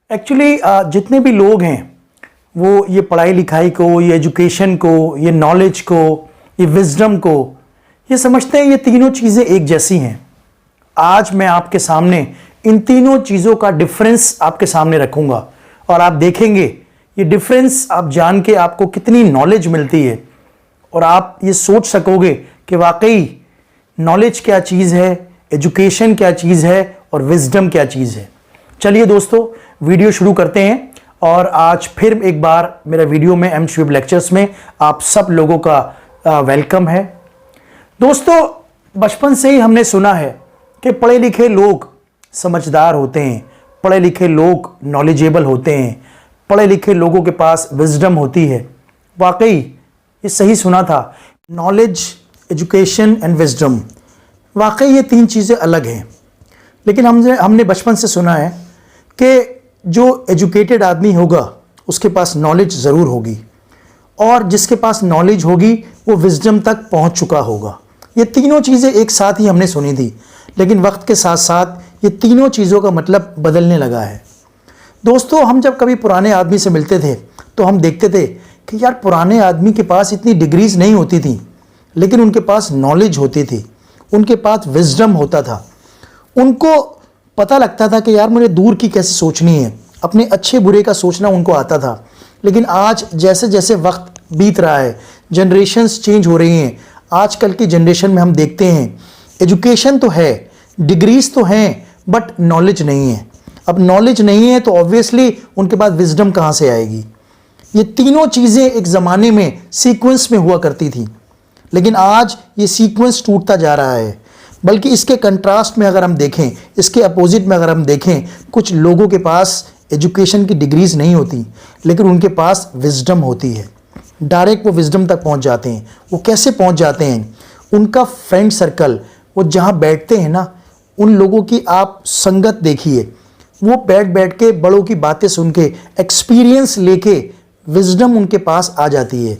Actually जितने भी लोग हैं वो ये पढ़ाई लिखाई को, ये एजुकेशन को, ये नॉलेज को, ये विजडम को, ये समझते हैं ये तीनों चीज़ें एक जैसी हैं। आज मैं आपके सामने इन तीनों चीज़ों का डिफरेंस आपके सामने रखूंगा और आप देखेंगे ये डिफरेंस आप जान के आपको कितनी नॉलेज मिलती है और आप ये सोच सकोगे कि वाकई नॉलेज क्या चीज़ है, एजुकेशन क्या चीज़ है और विजडम क्या चीज़ है। चलिए दोस्तों, वीडियो शुरू करते हैं। और आज फिर एक बार मेरा वीडियो में एम शुएब लेक्चर्स में आप सब लोगों का वेलकम है। दोस्तों, बचपन से ही हमने सुना है कि पढ़े लिखे लोग समझदार होते हैं, पढ़े लिखे लोग नॉलेजेबल होते हैं, पढ़े लिखे लोगों के पास विजडम होती है। वाकई ये सही सुना था। नॉलेज, एजुकेशन एंड विजडम, वाकई ये तीन चीज़ें अलग हैं। लेकिन हमने बचपन से सुना है कि जो एजुकेटेड आदमी होगा उसके पास नॉलेज ज़रूर होगी और जिसके पास नॉलेज होगी वो विजडम तक पहुंच चुका होगा। ये तीनों चीज़ें एक साथ ही हमने सुनी थी, लेकिन वक्त के साथ साथ ये तीनों चीज़ों का मतलब बदलने लगा है। दोस्तों, हम जब कभी पुराने आदमी से मिलते थे तो हम देखते थे कि यार पुराने आदमी के पास इतनी डिग्रीज नहीं होती थी, लेकिन उनके पास नॉलेज होती थी, उनके पास विजडम होता था। उनको पता लगता था कि यार मुझे दूर की कैसे सोचनी है, अपने अच्छे बुरे का सोचना उनको आता था। लेकिन आज जैसे जैसे वक्त बीत रहा है, जनरेशन्स चेंज हो रही हैं। आजकल की जनरेशन में हम देखते हैं एजुकेशन तो है, डिग्रीज तो हैं, बट नॉलेज नहीं है। अब नॉलेज नहीं है तो ऑब्वियसली उनके पास विजडम कहाँ से आएगी। ये तीनों चीज़ें एक ज़माने में सीक्वेंस में हुआ करती थी, लेकिन आज ये सीक्वेंस टूटता जा रहा है। बल्कि इसके कंट्रास्ट में अगर हम देखें, इसके अपोजिट में अगर हम देखें, कुछ लोगों के पास एजुकेशन की डिग्रीज नहीं होती लेकिन उनके पास विजडम होती है। डायरेक्ट वो विजडम तक पहुंच जाते हैं। वो कैसे पहुंच जाते हैं? उनका फ्रेंड सर्कल, वो जहां बैठते हैं ना, उन लोगों की आप संगत देखिए। वो बैठ बैठ के बड़ों की बातें सुन के, एक्सपीरियंस लेके विजडम उनके पास आ जाती है।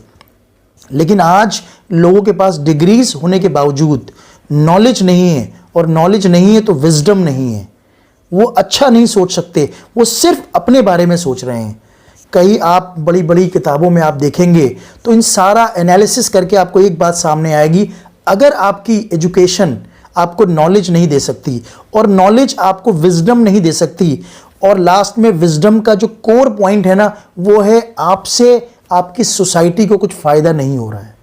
लेकिन आज लोगों के पास डिग्रीज होने के बावजूद नॉलेज नहीं है, और नॉलेज नहीं है तो विजडम नहीं है। वो अच्छा नहीं सोच सकते, वो सिर्फ अपने बारे में सोच रहे हैं। कई आप बड़ी बड़ी किताबों में आप देखेंगे तो इन सारा एनालिसिस करके आपको एक बात सामने आएगी, अगर आपकी एजुकेशन आपको नॉलेज नहीं दे सकती और नॉलेज आपको विजडम नहीं दे सकती, और लास्ट में विजडम का जो कोर पॉइंट है ना, वो है आपसे आपकी सोसाइटी को कुछ फ़ायदा नहीं हो रहा है।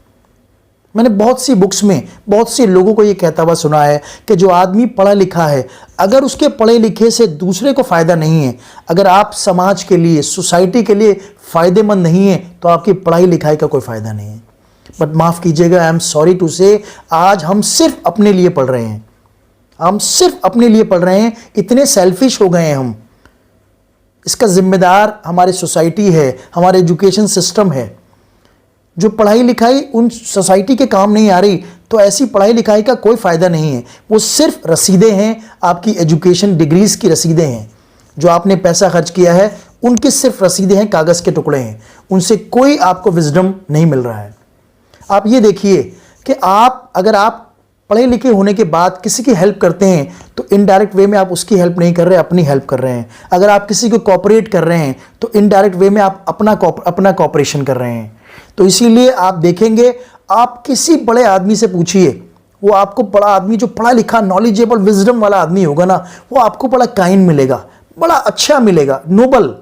मैंने बहुत सी बुक्स में बहुत से लोगों को ये कहता हुआ सुना है कि जो आदमी पढ़ा लिखा है, अगर उसके पढ़े लिखे से दूसरे को फ़ायदा नहीं है, अगर आप समाज के लिए, सोसाइटी के लिए फ़ायदेमंद नहीं है, तो आपकी पढ़ाई लिखाई का कोई फ़ायदा नहीं है। बट माफ़ कीजिएगा, आई एम सॉरी टू से, आज हम सिर्फ अपने लिए पढ़ रहे हैं। हम सिर्फ अपने लिए पढ़ रहे हैं। इतने सेल्फिश हो गए हैं हम। इसका जिम्मेदार हमारी सोसाइटी है, हमारे एजुकेशन सिस्टम है। जो पढ़ाई लिखाई उन सोसाइटी के काम नहीं आ रही, तो ऐसी पढ़ाई लिखाई का कोई फ़ायदा नहीं है। वो सिर्फ रसीदें हैं, आपकी एजुकेशन डिग्रीज़ की रसीदें हैं। जो आपने पैसा खर्च किया है उनकी सिर्फ रसीदें हैं, कागज़ के टुकड़े हैं। उनसे कोई आपको विजडम नहीं मिल रहा है। आप ये देखिए कि अगर आप पढ़े लिखे होने के बाद किसी की हेल्प करते हैं तो इनडायरेक्ट वे में आप उसकी हेल्प नहीं कर रहे, अपनी हेल्प कर रहे हैं। अगर आप किसी को कोऑपरेट कर रहे हैं तो इनडायरेक्ट वे में आप अपना कोऑपरेशन कर रहे हैं। तो इसीलिए आप देखेंगे, आप किसी बड़े आदमी से पूछिए, वो आपको बड़ा आदमी, जो पढ़ा लिखा नॉलेजेबल विजडम वाला आदमी होगा ना, वो आपको बड़ा काइंड मिलेगा, बड़ा अच्छा मिलेगा, नोबल।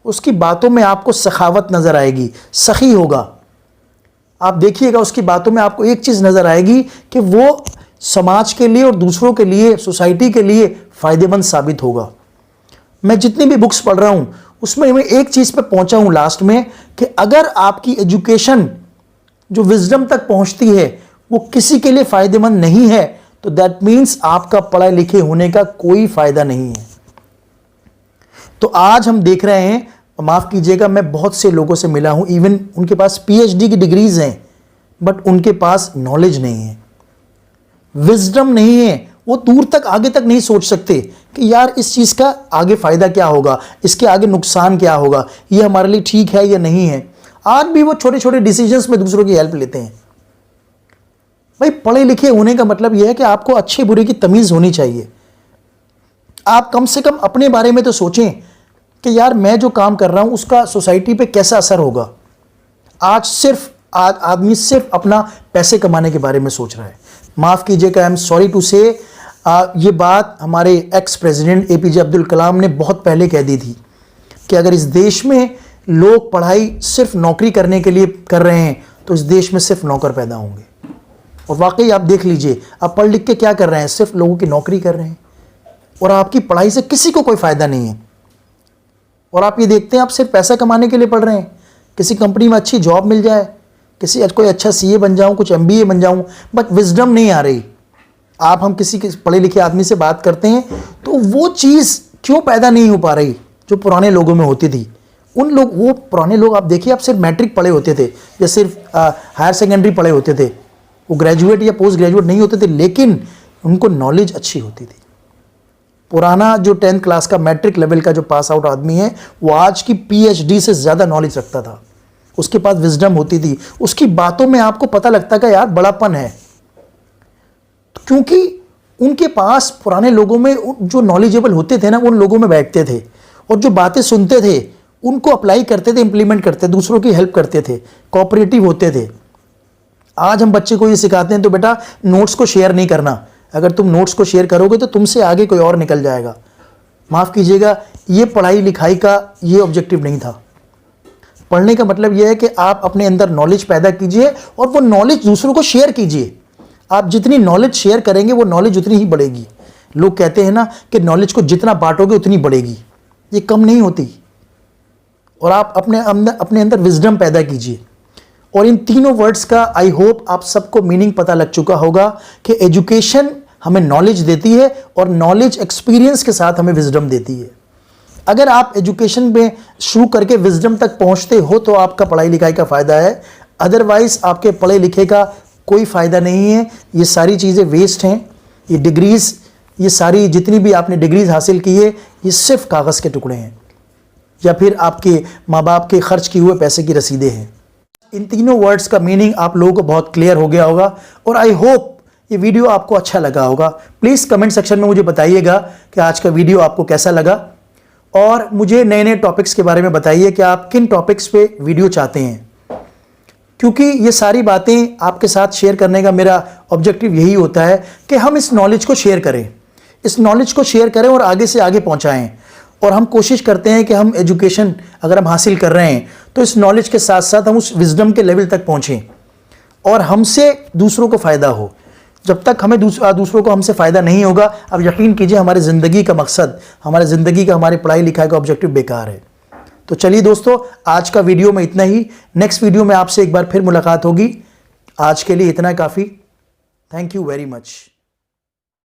उसकी बातों में आपको सखावत नज़र आएगी, सखी होगा। आप देखिएगा उसकी बातों में आपको एक चीज़ नज़र आएगी कि वो समाज के लिए और दूसरों के लिए, सोसाइटी के लिए फ़ायदेमंद साबित होगा। मैं जितनी भी बुक्स पढ़ रहा हूँ उसमें मैं एक चीज़ पे पहुँचा हूँ लास्ट में, कि अगर आपकी एजुकेशन जो विजडम तक पहुँचती है वो किसी के लिए फ़ायदेमंद नहीं है, तो दैट मीन्स आपका पढ़े लिखे होने का कोई फ़ायदा नहीं है। तो आज हम देख रहे हैं, माफ़ कीजिएगा, मैं बहुत से लोगों से मिला हूँ, इवन उनके पास PhD की डिग्रीज हैं, बट उनके पास नॉलेज नहीं है, विजडम नहीं है। वो दूर तक, आगे तक नहीं सोच सकते कि यार इस चीज़ का आगे फ़ायदा क्या होगा, इसके आगे नुकसान क्या होगा, ये हमारे लिए ठीक है या नहीं है। आज भी वो छोटे छोटे डिसीजंस में दूसरों की हेल्प लेते हैं। भाई, पढ़े लिखे होने का मतलब यह है कि आपको अच्छे बुरे की तमीज़ होनी चाहिए। आप कम से कम अपने बारे में तो सोचें कि यार मैं जो काम कर रहा हूं उसका सोसाइटी पे कैसा असर होगा। आज आदमी सिर्फ अपना पैसे कमाने के बारे में सोच रहा है। माफ़ कीजिएगा, आई एम सॉरी टू से, ये बात हमारे ex president APJ Abdul Kalam ने बहुत पहले कह दी थी कि अगर इस देश में लोग पढ़ाई सिर्फ नौकरी करने के लिए कर रहे हैं तो इस देश में सिर्फ नौकर पैदा होंगे। और वाकई आप देख लीजिए, आप पढ़ लिख के क्या कर रहे हैं, सिर्फ लोगों की नौकरी कर रहे हैं और आपकी पढ़ाई से किसी को कोई फ़ायदा नहीं है। और आप ये देखते हैं, आप सिर्फ पैसा कमाने के लिए पढ़ रहे हैं, किसी कंपनी में अच्छी जॉब मिल जाए, कोई अच्छा CA बन जाऊं, कुछ MBA बन जाऊं, बट विजडम नहीं आ रही। हम किसी पढ़े लिखे आदमी से बात करते हैं तो वो चीज़ क्यों पैदा नहीं हो पा रही जो पुराने लोगों में होती थी। वो पुराने लोग आप देखिए, आप सिर्फ मैट्रिक पढ़े होते थे या सिर्फ हायर सेकेंडरी पढ़े होते थे, वो ग्रेजुएट या पोस्ट ग्रेजुएट नहीं होते थे, लेकिन उनको नॉलेज अच्छी होती थी। पुराना जो 10th क्लास का मैट्रिक लेवल का जो पास आउट आदमी है वो आज की PhD से ज़्यादा नॉलेज रखता था, उसके पास विजडम होती थी, उसकी बातों में आपको पता लगता था यार बड़ापन है, क्योंकि उनके पास पुराने लोगों में जो नॉलेजेबल होते थे ना, उन लोगों में बैठते थे और जो बातें सुनते थे उनको अप्लाई करते थे, इंप्लीमेंट करते, दूसरों की हेल्प करते थे, कोऑपरेटिव होते थे। आज हम बच्चे को ये सिखाते हैं तो बेटा नोट्स को शेयर नहीं करना, अगर तुम नोट्स को शेयर करोगे तो तुमसे आगे कोई और निकल जाएगा। माफ़ कीजिएगा, ये पढ़ाई लिखाई का ये ऑब्जेक्टिव नहीं था। पढ़ने का मतलब यह है कि आप अपने अंदर नॉलेज पैदा कीजिए और वो नॉलेज दूसरों को शेयर कीजिए। आप जितनी नॉलेज शेयर करेंगे वो नॉलेज उतनी ही बढ़ेगी। लोग कहते हैं ना कि नॉलेज को जितना बांटोगे उतनी बढ़ेगी, ये कम नहीं होती। और आप अपने अंदर विजडम पैदा कीजिए। और इन तीनों वर्ड्स का आई होप आप सबको मीनिंग पता लग चुका होगा कि एजुकेशन हमें नॉलेज देती है और नॉलेज एक्सपीरियंस के साथ हमें विजडम देती है। अगर आप एजुकेशन में शुरू करके विजडम तक पहुंचते हो तो आपका पढ़ाई लिखाई का फ़ायदा है, अदरवाइज आपके पढ़े लिखे का कोई फ़ायदा नहीं है। ये सारी चीज़ें वेस्ट हैं। ये डिग्रीज़, ये सारी जितनी भी आपने डिग्रीज़ हासिल की है, ये सिर्फ कागज़ के टुकड़े हैं या फिर आपके माँ बाप के खर्च किए हुए पैसे की रसीदें हैं। इन तीनों वर्ड्स का मीनिंग आप लोगों को बहुत क्लियर हो गया होगा और आई होप ये वीडियो आपको अच्छा लगा होगा। प्लीज़ कमेंट सेक्शन में मुझे बताइएगा कि आज का वीडियो आपको कैसा लगा और मुझे नए नए टॉपिक्स के बारे में बताइए कि आप किन टॉपिक्स पे वीडियो चाहते हैं, क्योंकि ये सारी बातें आपके साथ शेयर करने का मेरा ऑब्जेक्टिव यही होता है कि हम इस नॉलेज को शेयर करें और आगे से आगे पहुंचाएं। और हम कोशिश करते हैं कि हम एजुकेशन अगर हम हासिल कर रहे हैं तो इस नॉलेज के साथ साथ हम उस विजडम के लेवल तक पहुंचें और हमसे दूसरों को फ़ायदा हो। जब तक हमें दूसरों को हमसे फ़ायदा नहीं होगा, अब यकीन कीजिए हमारी ज़िंदगी का मकसद, हमारी पढ़ाई लिखाई का ऑब्जेक्टिव बेकार है। तो चलिए दोस्तों, आज का वीडियो में इतना ही। नेक्स्ट वीडियो में आपसे एक बार फिर मुलाकात होगी। आज के लिए इतना काफ़ी। Thank you very much.